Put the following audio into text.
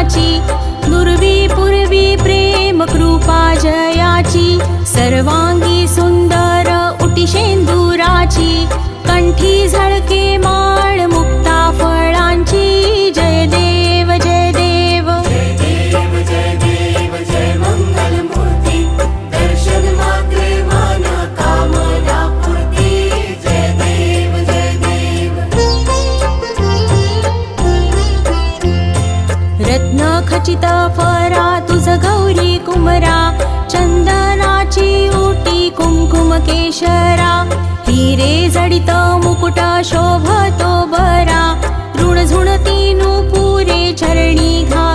फळाची, दुर्वी पूर्वी प्रेम कृपा जयाची, सर्वांगी सुंदर उटी शेंदुराची, कंठी झळके माळ मुक्ता फळांची, जय देव जय देव जय देव जय देव जय मंगल मूर्ती, दर्शन मात्रे मन कामना पूर्ती, जय देव जय देव। रत्न खचित फरा तुझ गौरी कुमरा, चंदनाची ओटी कुंकुम केशरा, हिरे जडित मुकुट शोभतो बरा, ऋण झुणती नुपुरे चरणी घा